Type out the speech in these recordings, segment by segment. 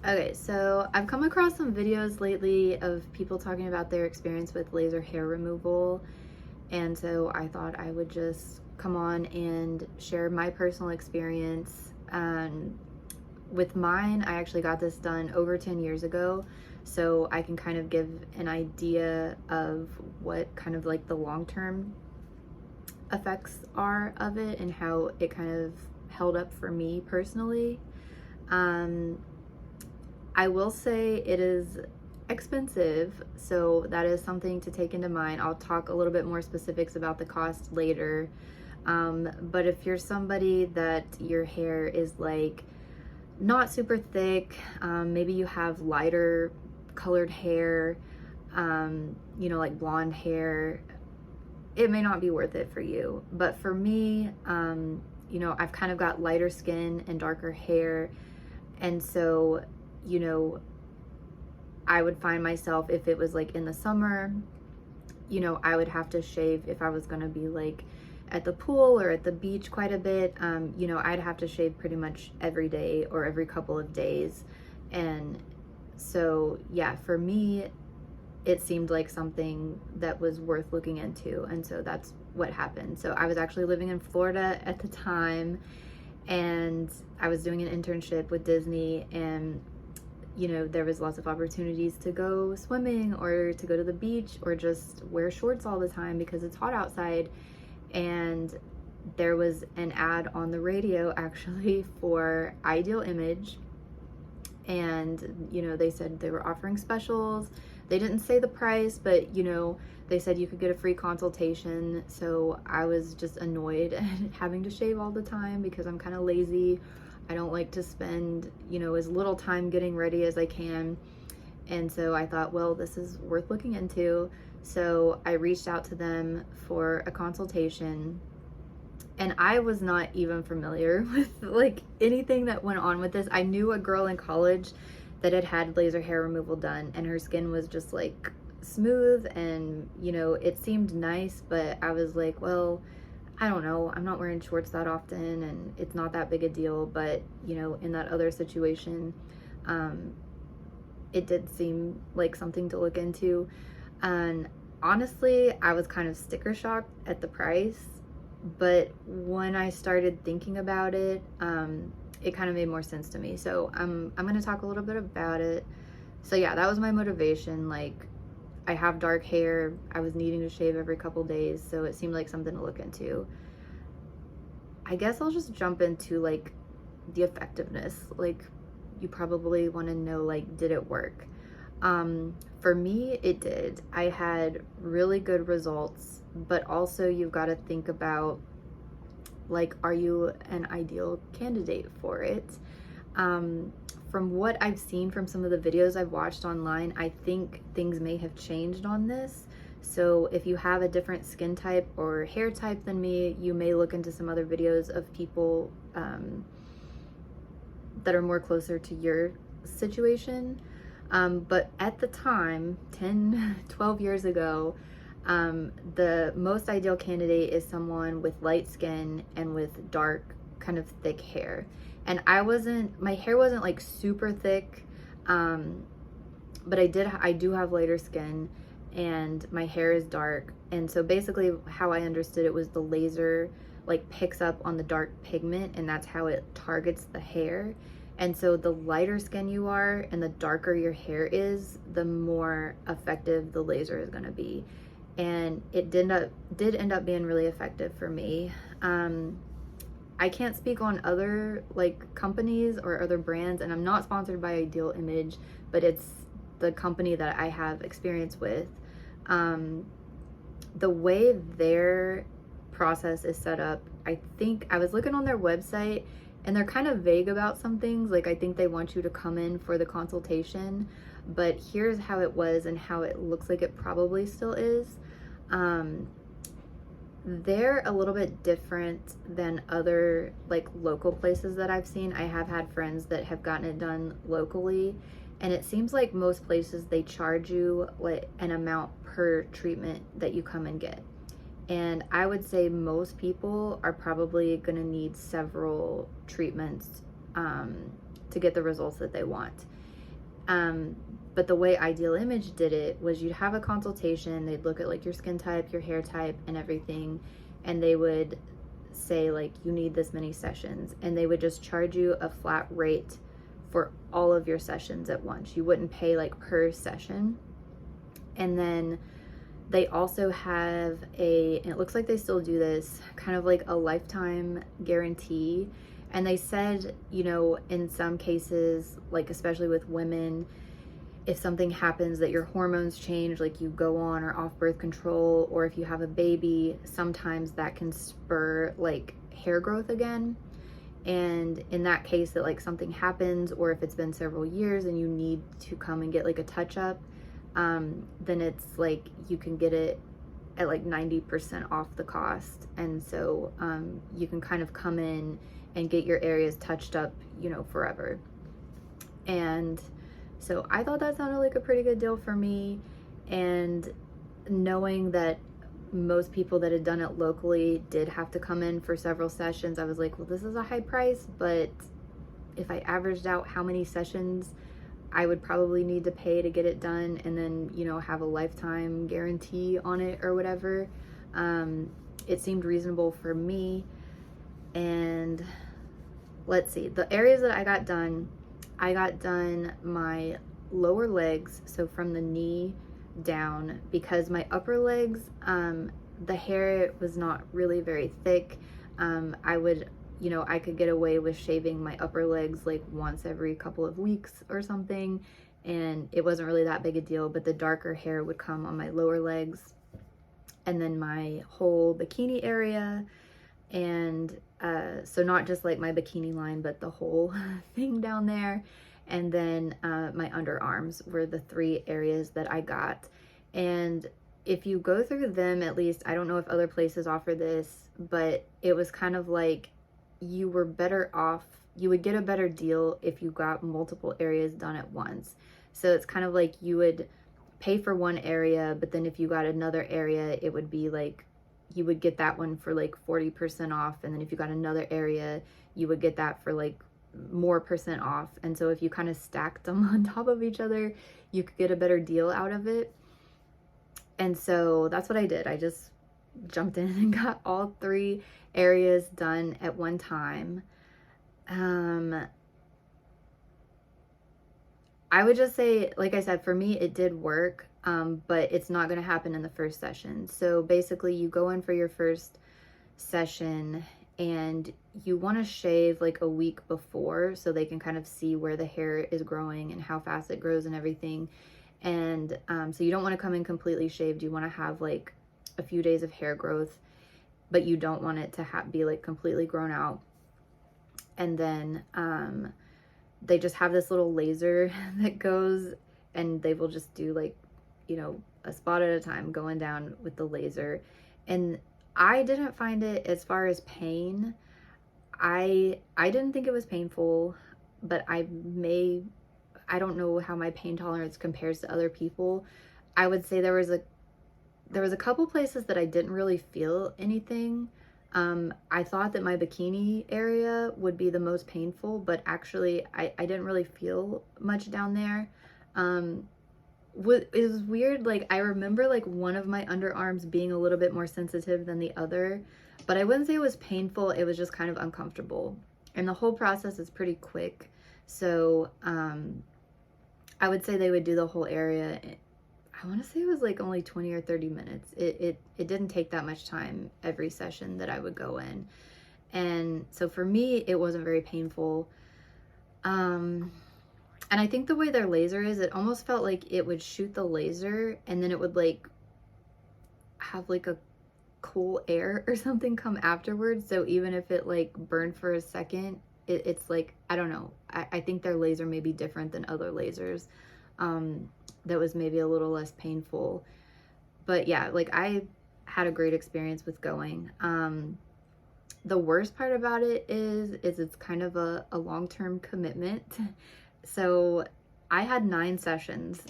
Okay, so I've come across some videos lately of people talking about their experience with laser hair removal, and so I thought I would just come on and share my personal experience. With mine, I actually got this done over 10 years ago, so I can kind of give an idea of what kind of like the long-term effects are of it and how it kind of held up for me personally. Um, I will say it is expensive, so that is something to take into mind. I'll talk a little bit more specifics about the cost later. But if you're somebody that your hair is like not super thick, maybe you have lighter colored hair, like blonde hair, it may not be worth it for you. But for me, I've kind of got lighter skin and darker hair, and so, you know, I would find myself, if it was like in the summer, I would have to shave if I was going to be like at the pool or at the beach quite a bit. I'd have to shave pretty much every day or every couple of days. And so, yeah, for me, it seemed like something that was worth looking into. And so that's what happened. So I was actually living in Florida at the time, and I was doing an internship with Disney, and there was lots of opportunities to go swimming or to go to the beach or just wear shorts all the time because it's hot outside. And there was an ad on the radio actually for Ideal Image, and they said they were offering specials. They didn't say the price, but they said you could get a free consultation. So I was just annoyed at having to shave all the time because I'm kind of lazy. I don't like to spend as little time getting ready as I can. And so I thought, well, this is worth looking into. So I reached out to them for a consultation, and I was not even familiar with like anything that went on with this. I knew a girl in college that had had laser hair removal done, and her skin was just like smooth, and it seemed nice, but I was like, well, I don't know, I'm not wearing shorts that often and it's not that big a deal. But in that other situation, it did seem like something to look into. And honestly, I was kind of sticker shocked at the price, but when I started thinking about it, it kind of made more sense to me. So I'm going to talk a little bit about it. So yeah, that was my motivation. Like, I have dark hair. I was needing to shave every couple days, so it seemed like something to look into. I guess I'll just jump into like the effectiveness. Like, you probably want to know, like, did it work? For me, it did. I had really good results, but also you've got to think about, like, are you an ideal candidate for it? From what I've seen from some of the videos I've watched online, I think things may have changed on this. So if you have a different skin type or hair type than me, you may look into some other videos of people that are more closer to your situation. But at the time, 10, 12 years ago, the most ideal candidate is someone with light skin and with dark, kind of thick hair. And my hair wasn't like super thick, but I do have lighter skin, and my hair is dark. And so basically how I understood it was the laser like picks up on the dark pigment, and that's how it targets the hair. And so the lighter skin you are and the darker your hair is, the more effective the laser is going to be. And it did end up being really effective for me. I can't speak on other like companies or other brands, and I'm not sponsored by Ideal Image, but it's the company that I have experience with. The way their process is set up, I think I was looking on their website, and they're kind of vague about some things. Like, I think they want you to come in for the consultation, but here's how it was and how it looks like it probably still is. They're a little bit different than other like local places that I've seen. I have had friends that have gotten it done locally, and it seems like most places they charge you like an amount per treatment that you come and get. And I would say most people are probably going to need several treatments to get the results that they want. Um, but the way Ideal Image did it was you'd have a consultation, they'd look at like your skin type, your hair type, and everything, and they would say like you need this many sessions, and they would just charge you a flat rate for all of your sessions at once. You wouldn't pay like per session. And then they also have and it looks like they still do this, kind of like a lifetime guarantee. And they said, you know, in some cases, like especially with women, if something happens that your hormones change, like you go on or off birth control, or if you have a baby, sometimes that can spur like hair growth again. And in that case that like something happens, or if it's been several years and you need to come and get like a touch up, then it's like you can get it at like 90% off the cost. And so you can kind of come in and get your areas touched up, you know, forever. And so I thought that sounded like a pretty good deal for me. And knowing that most people that had done it locally did have to come in for several sessions, I was like, well, this is a high price, but if I averaged out how many sessions I would probably need to pay to get it done, and then, you know, have a lifetime guarantee on it or whatever, it seemed reasonable for me. And let's see, the areas that I got done my lower legs, so from the knee down, because my upper legs, the hair was not really very thick. I would, you know, I could get away with shaving my upper legs like once every couple of weeks or something, and it wasn't really that big a deal. But the darker hair would come on my lower legs, and then my whole bikini area, and so not just like my bikini line, but the whole thing down there. And then my underarms were the 3 areas that I got. And if you go through them, at least, I don't know if other places offer this, but it was kind of like you were better off, you would get a better deal if you got multiple areas done at once. So it's kind of like you would pay for one area, but then if you got another area, it would be like you would get that one for like 40% off, and then if you got another area, you would get that for like more percent off. And so if you kind of stacked them on top of each other, you could get a better deal out of it. And so that's what I did. I just jumped in and got all 3 areas done at one time. I would just say, like I said, for me, it did work, but it's not going to happen in the first session. So basically, you go in for your first session and you want to shave like a week before so they can kind of see where the hair is growing and how fast it grows and everything. And so you don't want to come in completely shaved. You want to have like a few days of hair growth, but you don't want it to be like completely grown out. And then they just have this little laser that goes, and they will just do like, you know, a spot at a time going down with the laser. And I didn't find it, as far as pain, I didn't think it was painful, but I don't know how my pain tolerance compares to other people. I would say there was a couple places that I didn't really feel anything. I thought that my bikini area would be the most painful, but actually I didn't really feel much down there. It was weird. Like, I remember like one of my underarms being a little bit more sensitive than the other, but I wouldn't say it was painful. It was just kind of uncomfortable. And the whole process is pretty quick. So, I would say they would do the whole area. I want to say it was like only 20 or 30 minutes. It didn't take that much time every session that I would go in. And so for me, it wasn't very painful. And I think the way their laser is, it almost felt like it would shoot the laser and then it would like have like a cool air or something come afterwards. So even if it like burned for a second, it's like, I don't know. I think their laser may be different than other lasers. That was maybe a little less painful. But yeah, like I had a great experience with going. The worst part about it is it's kind of a long-term commitment. So I had 9 sessions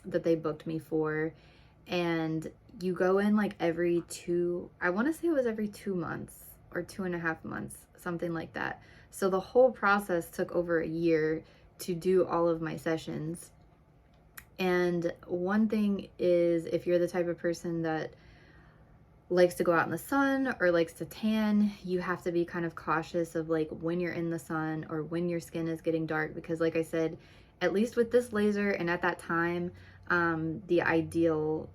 that they booked me for, and you go in like every 2, I want to say it was every 2 months or 2.5 months, something like that. So the whole process took over a year, to do all of my sessions. And one thing is, if you're the type of person that likes to go out in the sun or likes to tan, you have to be kind of cautious of like when you're in the sun or when your skin is getting dark, because like I said, at least with this laser and at that time, the ideal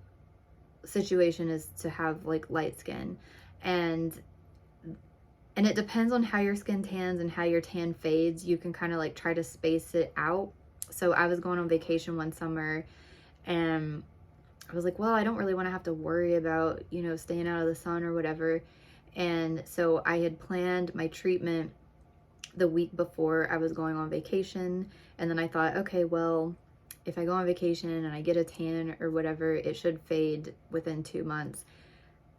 situation is to have like light skin. And it depends on how your skin tans and how your tan fades. You can kind of like try to space it out. So I was going on vacation one summer and I was like, well, I don't really want to have to worry about, you know, staying out of the sun or whatever. And so I had planned my treatment the week before I was going on vacation. And then I thought, okay, well, if I go on vacation and I get a tan or whatever, it should fade within 2 months.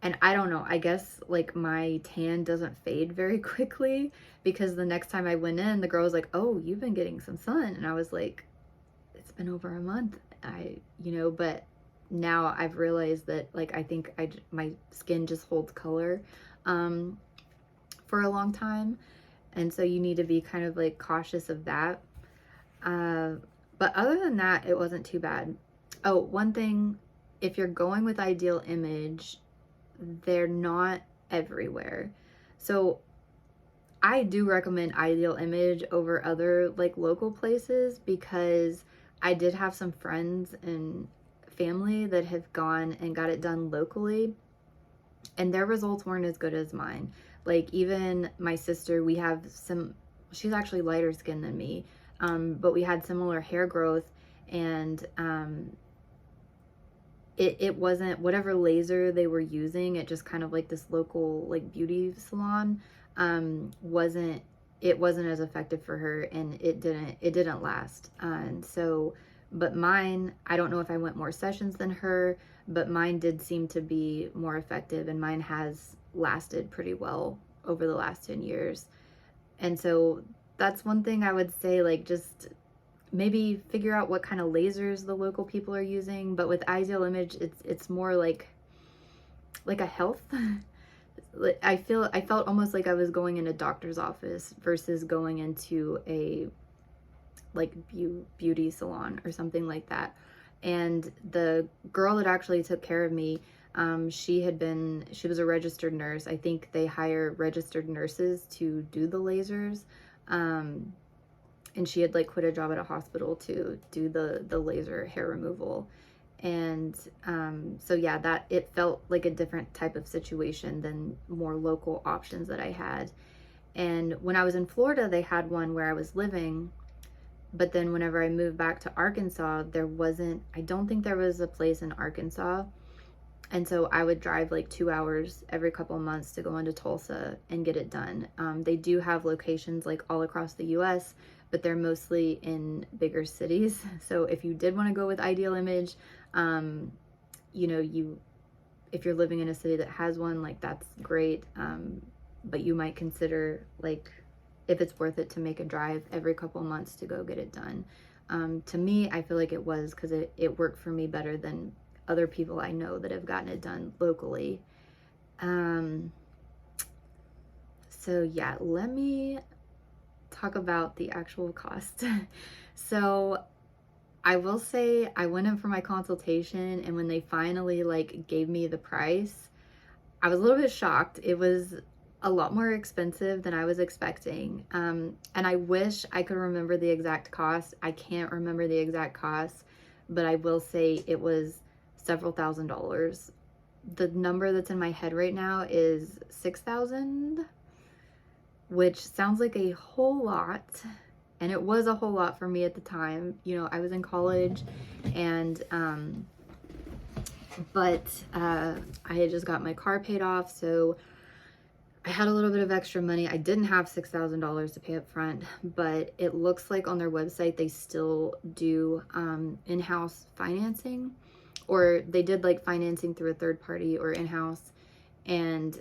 And I don't know, I guess like my tan doesn't fade very quickly, because the next time I went in, the girl was like, oh, you've been getting some sun. And I was like, it's been over a month. But now I've realized that like, I think my skin just holds color for a long time. And so you need to be kind of like cautious of that. But other than that, it wasn't too bad. Oh, one thing, if you're going with Ideal Image, they're not everywhere. So I do recommend Ideal Image over other like local places, because I did have some friends and family that have gone and got it done locally, and their results weren't as good as mine. Like even my sister, she's actually lighter skinned than me, but we had similar hair growth, and it wasn't whatever laser they were using. It just kind of like this local like beauty salon wasn't as effective for her, and it didn't last. And so, but mine, I don't know if I went more sessions than her, but mine did seem to be more effective, and mine has lasted pretty well over the last 10 years. And so that's one thing I would say, like, just maybe figure out what kind of lasers the local people are using. But with Ideal Image, it's more like a health. I felt almost like I was going in a doctor's office versus going into a like beauty salon or something like that. And the girl that actually took care of me, she was a registered nurse. I think they hire registered nurses to do the lasers. And she had like quit a job at a hospital to do the laser hair removal. And so yeah, that it felt like a different type of situation than more local options that I had. And when I was in Florida, they had one where I was living, but then whenever I moved back to Arkansas, I don't think there was a place in Arkansas. And so I would drive like 2 hours every couple of months to go into Tulsa and get it done. They do have locations like all across the US, but they're mostly in bigger cities. So if you did want to go with Ideal Image, if you're living in a city that has one, like that's great. But you might consider like if it's worth it to make a drive every couple of months to go get it done. To me, I feel like it was, because it worked for me better than other people I know that have gotten it done locally. So yeah, let me talk about the actual cost. So I will say I went in for my consultation, and when they finally like gave me the price, I was a little bit shocked. It was a lot more expensive than I was expecting. And I wish I could remember the exact cost. I can't remember the exact cost, but I will say it was several $1,000s. The number that's in my head right now is 6,000, which sounds like a whole lot. And it was a whole lot for me at the time. I was in college, and but I had just got my car paid off, so I had a little bit of extra money. I didn't have $6,000 to pay up front, but it looks like on their website they still do in-house financing, or they did like financing through a third party or in-house, and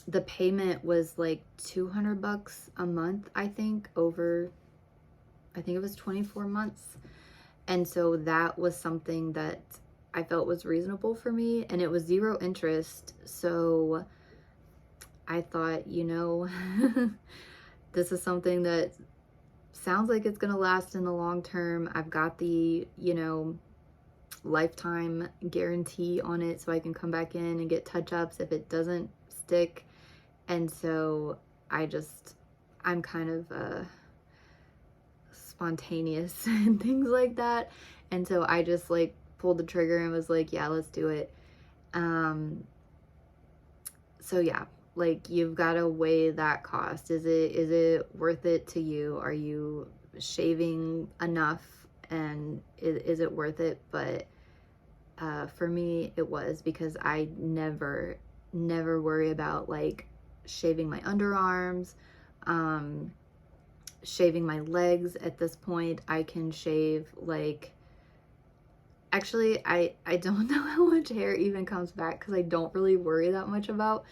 the payment was like $200 a month, I think it was 24 months. And so that was something that I felt was reasonable for me, and it was 0 interest. So I thought, this is something that sounds like it's gonna last in the long term. I've got the, you know, lifetime guarantee on it, so I can come back in and get touch-ups if it doesn't stick. And so I'm kind of spontaneous and things like that. And so I just like pulled the trigger and was like, yeah, let's do it. So yeah, like you've got to weigh that cost. Is it worth it to you? Are you shaving enough, and is it worth it? But for me it was, because I never worry about like shaving my underarms, shaving my legs. At this point I can shave like, actually I don't know how much hair even comes back, because I don't really worry that much about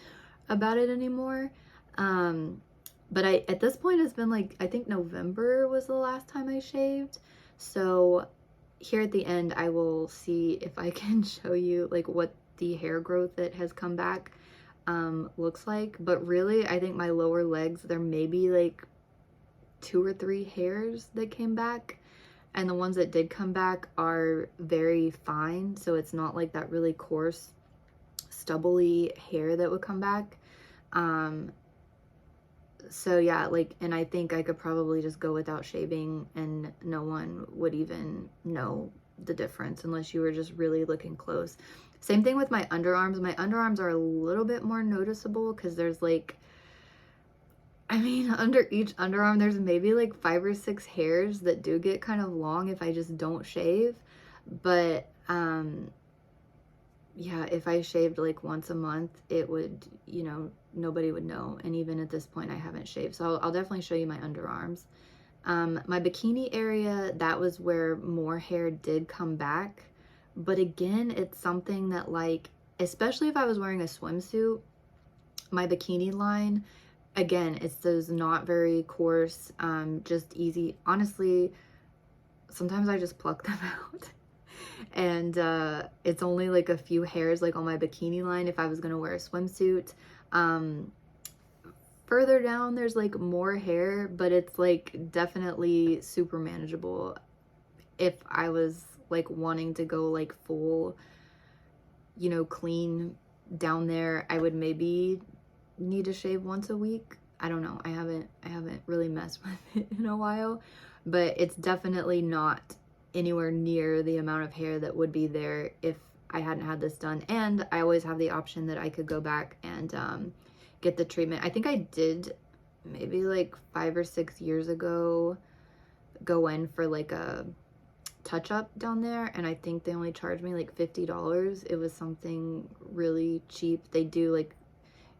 it anymore. But at this point it's been like, I think November was the last time I shaved. So here at the end I will see if I can show you like what the hair growth that has come back looks like. But really I think my lower legs, there may be like 2 or 3 hairs that came back, and the ones that did come back are very fine, so it's not like that really coarse stubbly hair that would come back. So yeah, like, and I think I could probably just go without shaving and no one would even know the difference unless you were just really looking close. Same thing with my underarms. My underarms are a little bit more noticeable because there's like, I mean, under each underarm there's maybe like 5 or 6 hairs that do get kind of long if I just don't shave. But yeah, if I shaved like once a month, it would, you know, nobody would know. And even at this point I haven't shaved, so I'll definitely show you my underarms. My bikini area, that was where more hair did come back, but again, it's something that like, especially if I was wearing a swimsuit, my bikini line, again, it's those not very coarse, just easy. Honestly, sometimes I just pluck them out. And it's only like a few hairs like on my bikini line if I was gonna wear a swimsuit. Further down there's like more hair, but it's like definitely super manageable. If I was like wanting to go like full, you know, clean down there, I would maybe need to shave once a week. I don't know. I haven't really messed with it in a while, but it's definitely not anywhere near the amount of hair that would be there if I hadn't had this done. And I always have the option that I could go back and get the treatment. I think I did maybe like 5 or 6 years ago go in for like a touch-up down there, and I think they only charged me like $50. It was something really cheap. They do like,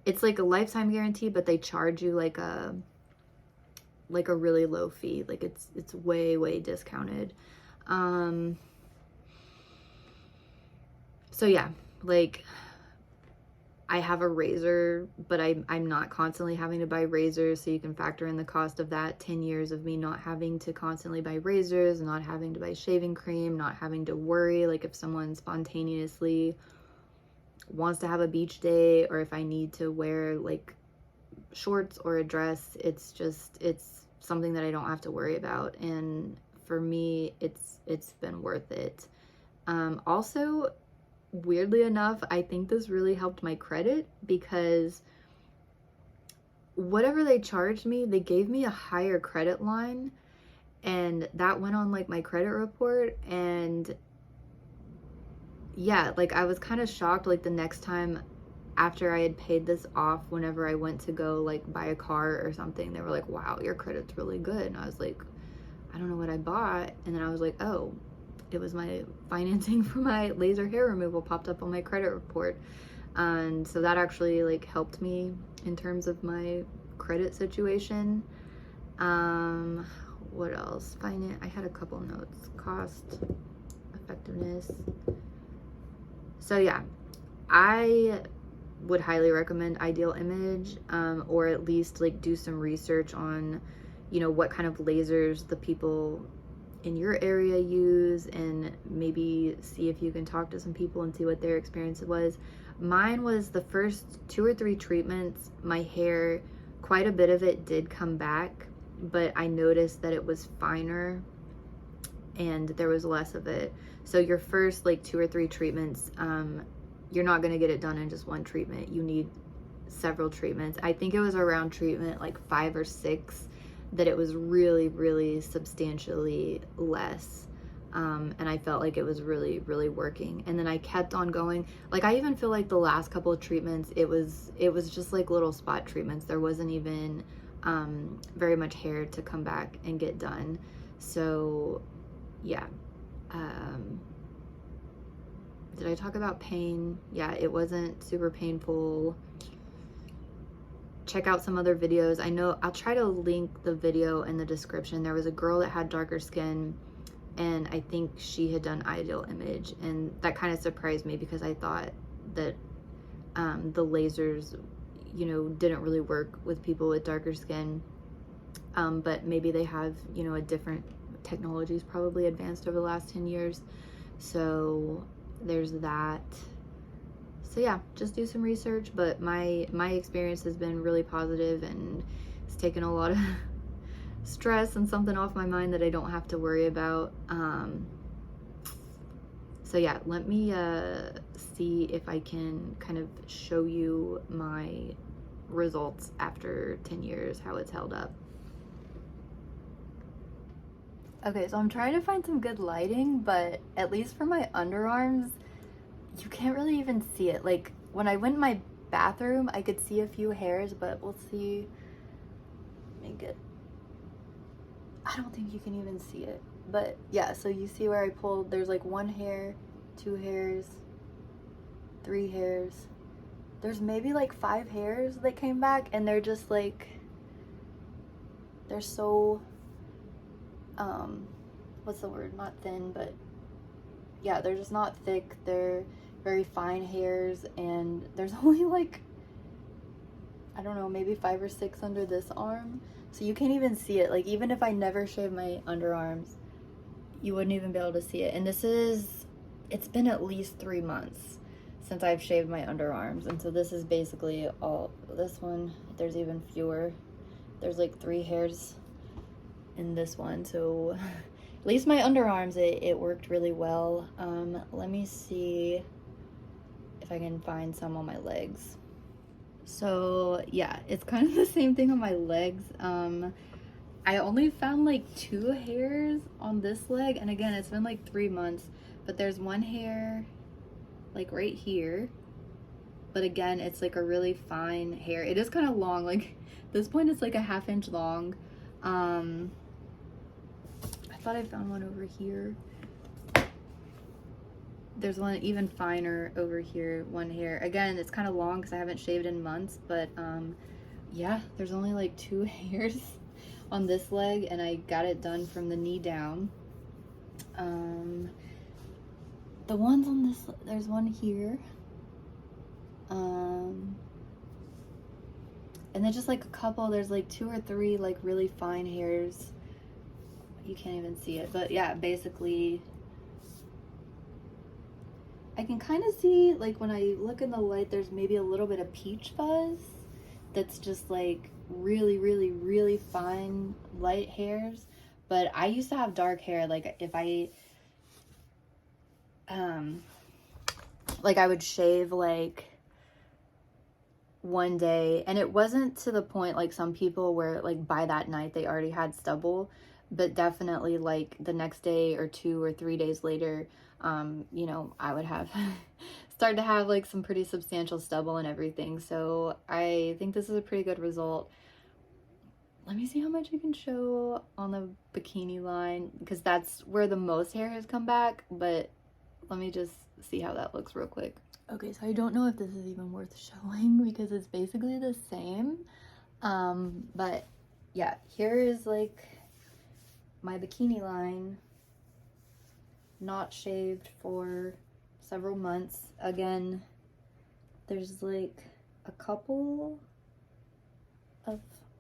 it's like a lifetime guarantee, but they charge you like a really low fee. Like it's way discounted. So yeah, like I have a razor, but I'm not constantly having to buy razors, so you can factor in the cost of that. 10 years of me not having to constantly buy razors, not having to buy shaving cream, not having to worry like if someone spontaneously wants to have a beach day, or if I need to wear like shorts or a dress. It's something that I don't have to worry about, and for me it's been worth it. Also, weirdly enough, I think this really helped my credit, because whatever they charged me, they gave me a higher credit line, and that went on like my credit report. And yeah, like I was kind of shocked, like the next time after I had paid this off, whenever I went to go like buy a car or something, they were like, wow, your credit's really good. And I was like, I don't know what I bought. And then I was like, oh, it was my financing for my laser hair removal popped up on my credit report. And so that actually like helped me in terms of my credit situation. What else? I had a couple notes. Cost, effectiveness. So yeah, I would highly recommend Ideal Image, or at least like do some research on, you know, what kind of lasers the people in your area use, and maybe see if you can talk to some people and see what their experience was. Mine was the first 2 or 3 treatments, my hair, quite a bit of it did come back. but I noticed that it was finer and there was less of it. So your first like 2 or 3 treatments, you're not going to get it done in just one treatment. You need several treatments. I think it was around treatment like 5 or 6 that it was really, really substantially less. And I felt like it was really, really working. And then I kept on going. Like, I even feel like the last couple of treatments, it was just like little spot treatments. There wasn't even very much hair to come back and get done. So yeah. Did I talk about pain? Yeah, it wasn't super painful. Check out some other videos. I know I'll try to link the video in the description. There was a girl that had darker skin, and I think she had done Ideal Image, and that kind of surprised me because I thought that the lasers, you know, didn't really work with people with darker skin. But maybe they have, you know, a different technology's probably advanced over the last 10 years. So there's that. So yeah, just do some research, but my experience has been really positive, and it's taken a lot of stress and something off my mind that I don't have to worry about. So yeah, let me see if I can kind of show you my results after 10 years, how it's held up. Okay, so I'm trying to find some good lighting, but at least for my underarms, you can't really even see it. Like, when I went in my bathroom, I could see a few hairs, but we'll see. Make it. I don't think you can even see it. But yeah, so you see where I pulled, there's like 1 hair, 2 hairs, 3 hairs. There's maybe like 5 hairs that came back, and they're just like, they're so, what's the word? Not thin, but yeah, they're just not thick. They're very fine hairs, and there's only like, I don't know, maybe 5 or 6 under this arm. So you can't even see it. Like, even if I never shave my underarms, you wouldn't even be able to see it. And it's been at least 3 months since I've shaved my underarms. And so this is basically all, this one, there's even fewer. There's like 3 hairs in this one. So at least my underarms, it worked really well. Let me see if I can find some on my legs. So yeah, it's kind of the same thing on my legs. I only found like 2 hairs on this leg, and again, it's been like 3 months, but there's 1 hair like right here, but again, it's like a really fine hair. It is kind of long, like this point it's like a 1/2 inch long. I thought I found one over here. There's one even finer over here, 1 hair. Again, it's kind of long because I haven't shaved in months, but yeah, there's only like 2 hairs on this leg, and I got it done from the knee down. The ones on this, there's 1 here. And then just like a couple, there's like 2 or 3 like really fine hairs. You can't even see it, but yeah, basically I can kind of see, like when I look in the light, there's maybe a little bit of peach fuzz that's just like really, really, really fine light hairs. But I used to have dark hair. Like if I like I would shave like one day, and it wasn't to the point like some people where like by that night they already had stubble, but definitely like the next day or 2 or 3 days later, you know, I would have start to have like some pretty substantial stubble and everything. So I think this is a pretty good result. Let me see how much I can show on the bikini line, because that's where the most hair has come back, but let me just see how that looks real quick. Okay, so I don't know if this is even worth showing because it's basically the same. But yeah, here is like my bikini line, not shaved for several months. Again, there's like a couple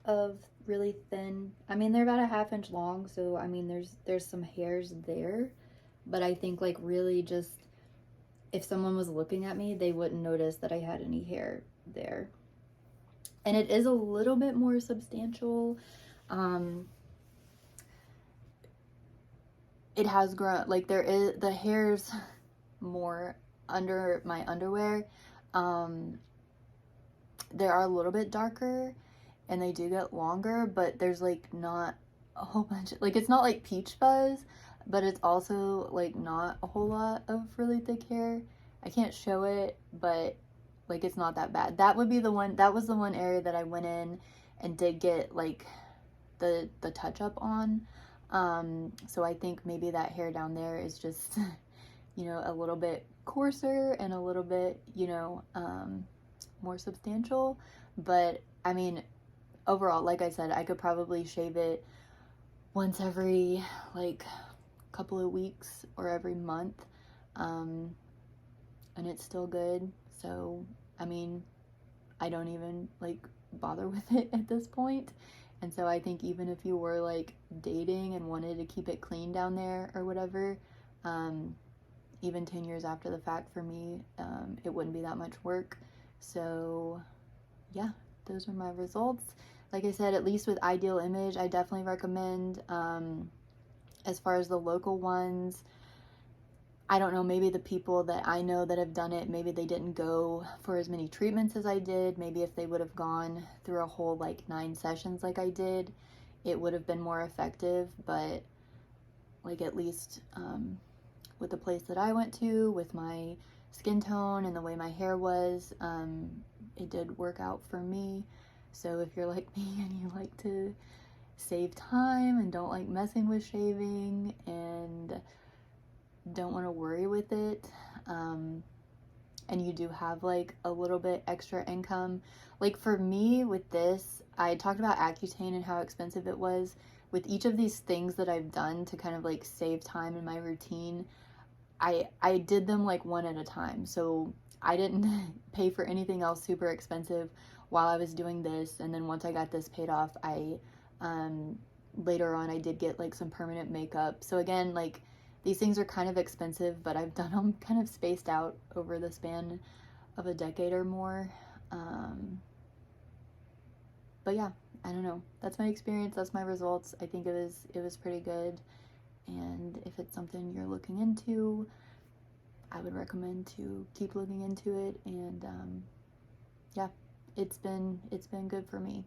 of really thin, I mean, they're about a 1/2 inch long, so I mean there's some hairs there, but I think like really just if someone was looking at me, they wouldn't notice that I had any hair there. And it is a little bit more substantial It has grown, like there is, the hairs more under my underwear, they are a little bit darker and they do get longer, but there's like not a whole bunch like it's not like peach fuzz, but it's also like not a whole lot of really thick hair. I can't show it, but like it's not that bad. That would be the one, that was the one area that I went in and did get like the touch up on. So I think maybe that hair down there is just you know, a little bit coarser and a little bit, you know, more substantial. But I mean, overall, like I said, I could probably shave it once every like couple of weeks or every month, and it's still good. So I mean, I don't even like bother with it at this point. And so I think even if you were like dating and wanted to keep it clean down there or whatever, even 10 years after the fact, for me, it wouldn't be that much work. So yeah, those are my results. Like I said, at least with Ideal Image, I definitely recommend. As far as the local ones, I don't know, maybe the people that I know that have done it, maybe they didn't go for as many treatments as I did. Maybe if they would have gone through a whole like 9 sessions like I did, it would have been more effective. But like at least with the place that I went to, with my skin tone and the way my hair was, it did work out for me. So if you're like me and you like to save time and don't like messing with shaving and don't want to worry with it, and you do have like a little bit extra income, like for me with this, I talked about Accutane and how expensive it was. With each of these things that I've done to kind of like save time in my routine, I did them like one at a time. So I didn't pay for anything else super expensive while I was doing this. And then once I got this paid off, I later on I did get like some permanent makeup. So again, like these things are kind of expensive, but I've done them kind of spaced out over the span of a decade or more. But yeah, I don't know. That's my experience. That's my results. I think it was pretty good. And if it's something you're looking into, I would recommend to keep looking into it. And yeah, it's been good for me.